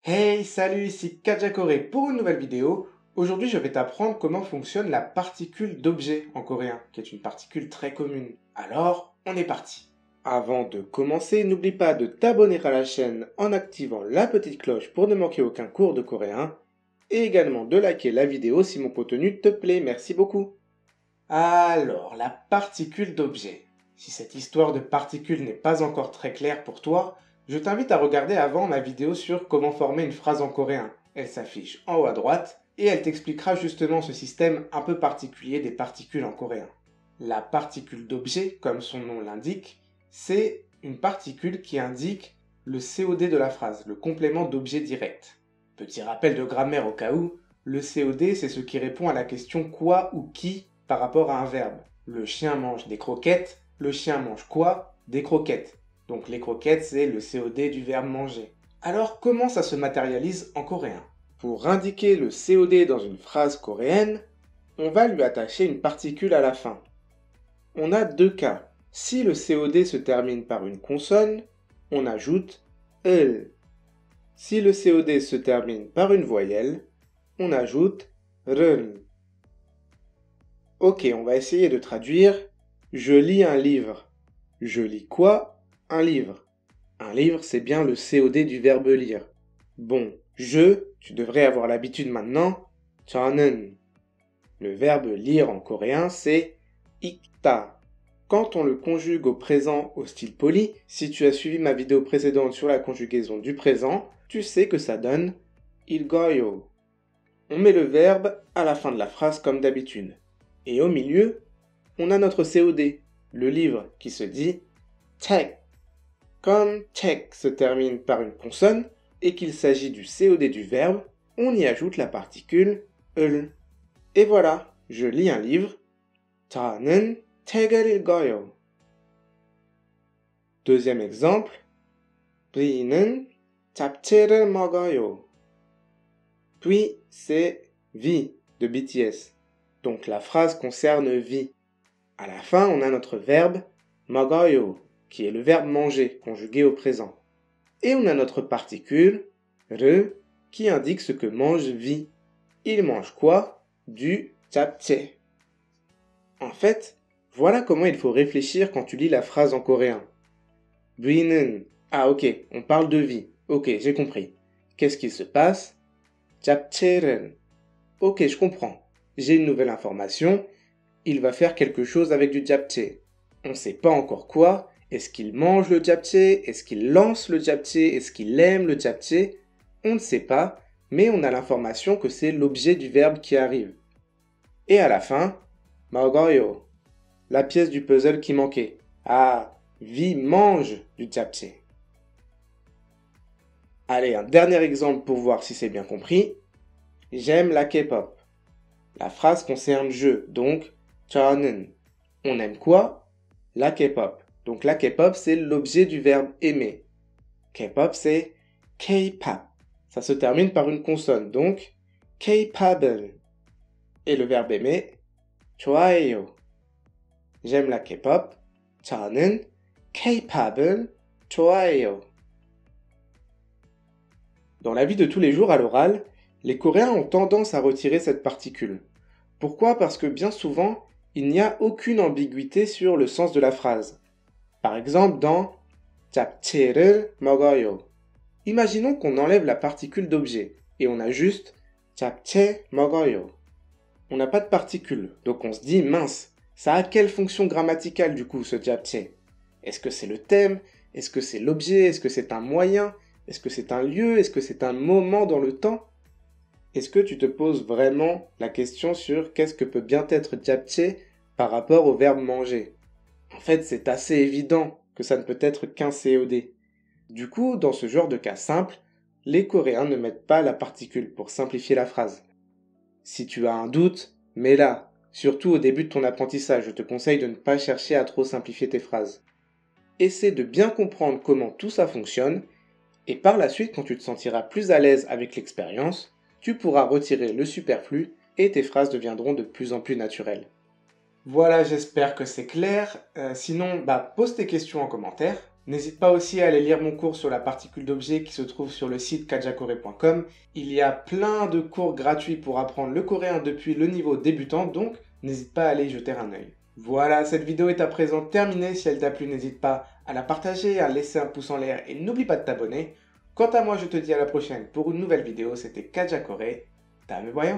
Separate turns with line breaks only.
Hey, salut, ici Kajakore pour une nouvelle vidéo. Aujourd'hui, je vais t'apprendre comment fonctionne la particule d'objet en coréen, qui est une particule très commune. Alors, on est parti. Avant de commencer, n'oublie pas de t'abonner à la chaîne en activant la petite cloche pour ne manquer aucun cours de coréen, et également de liker la vidéo si mon contenu te plaît. Merci beaucoup. Alors, la particule d'objet. Si cette histoire de particule n'est pas encore très claire pour toi, je t'invite à regarder avant ma vidéo sur comment former une phrase en coréen. Elle s'affiche en haut à droite et elle t'expliquera justement ce système un peu particulier des particules en coréen. La particule d'objet, comme son nom l'indique, c'est une particule qui indique le COD de la phrase, le complément d'objet direct. Petit rappel de grammaire au cas où, le COD c'est ce qui répond à la question quoi ou qui par rapport à un verbe. Le chien mange des croquettes, le chien mange quoi? Des croquettes. Donc les croquettes, c'est le COD du verbe manger. Alors comment ça se matérialise en coréen? Pour indiquer le COD dans une phrase coréenne, on va lui attacher une particule à la fin. On a deux cas. Si le COD se termine par une consonne, on ajoute EL. Si le COD se termine par une voyelle, on ajoute REL. Ok, on va essayer de traduire. Je lis un livre. Je lis quoi? Un livre. Un livre, c'est bien le COD du verbe lire. Bon, tu devrais avoir l'habitude maintenant. 저는. Le verbe lire en coréen, c'est 읽다. Quand on le conjugue au présent au style poli, si tu as suivi ma vidéo précédente sur la conjugaison du présent, tu sais que ça donne 읽어요. On met le verbe à la fin de la phrase comme d'habitude. Et au milieu, on a notre COD, le livre, qui se dit 책. Comme 책 se termine par une consonne et qu'il s'agit du COD du verbe, on y ajoute la particule 을. Et voilà, je lis un livre. 저는 책을 읽어요. Deuxième exemple. V는 잡채를 먹어요. Puis, c'est V de BTS. Donc la phrase concerne V. À la fin, on a notre verbe 먹어요, qui est le verbe manger, conjugué au présent. Et on a notre particule 르, qui indique ce que mange V. Il mange quoi? Du 잡채. En fait, voilà comment il faut réfléchir quand tu lis la phrase en coréen. V는. Ah ok, on parle de V. Ok, j'ai compris. Qu'est-ce qui se passe? 잡채를. Ok, je comprends. J'ai une nouvelle information. Il va faire quelque chose avec du japchae. On ne sait pas encore quoi. Est-ce qu'il mange le japchae? Est-ce qu'il lance le japchae? Est-ce qu'il aime le japchae? On ne sait pas, mais on a l'information que c'est l'objet du verbe qui arrive. Et à la fin, 먹어요. La pièce du puzzle qui manquait. Ah, Vi mange du japchae. Allez, un dernier exemple pour voir si c'est bien compris. J'aime la K-pop. La phrase concerne je, donc 저는. On aime quoi? La K-pop. Donc la K-pop, c'est l'objet du verbe aimer. K-pop, c'est K-pop. Ça se termine par une consonne, donc K-pop을. Et le verbe aimer, 좋아해요. J'aime la K-pop. 저는 K-pop을 좋아해요. Dans la vie de tous les jours à l'oral, les Coréens ont tendance à retirer cette particule. Pourquoi? Parce que bien souvent, il n'y a aucune ambiguïté sur le sens de la phrase. Par exemple dans 잡채를 먹어요. Imaginons qu'on enlève la particule d'objet et on a juste 잡채 먹어요. On n'a pas de particule, donc on se dit mince, ça a quelle fonction grammaticale du coup ce japchae? Est-ce que c'est le thème? Est-ce que c'est l'objet? Est-ce que c'est un moyen? Est-ce que c'est un lieu? Est-ce que c'est un moment dans le temps? Est-ce que tu te poses vraiment la question sur qu'est-ce que peut bien être japchae par rapport au verbe manger? En fait, c'est assez évident que ça ne peut être qu'un COD. Du coup, dans ce genre de cas simple, les Coréens ne mettent pas la particule pour simplifier la phrase. Si tu as un doute, mets-la. Surtout au début de ton apprentissage, je te conseille de ne pas chercher à trop simplifier tes phrases. Essaie de bien comprendre comment tout ça fonctionne, et par la suite, quand tu te sentiras plus à l'aise avec l'expérience, tu pourras retirer le superflu et tes phrases deviendront de plus en plus naturelles. Voilà, j'espère que c'est clair. Sinon, pose tes questions en commentaire. N'hésite pas aussi à aller lire mon cours sur la particule d'objet qui se trouve sur le site kajakore.com. Il y a plein de cours gratuits pour apprendre le coréen depuis le niveau débutant, donc n'hésite pas à aller y jeter un œil. Voilà, cette vidéo est à présent terminée. Si elle t'a plu, n'hésite pas à la partager, à laisser un pouce en l'air et n'oublie pas de t'abonner. Quant à moi, je te dis à la prochaine pour une nouvelle vidéo. C'était Kajakore. Damebayo.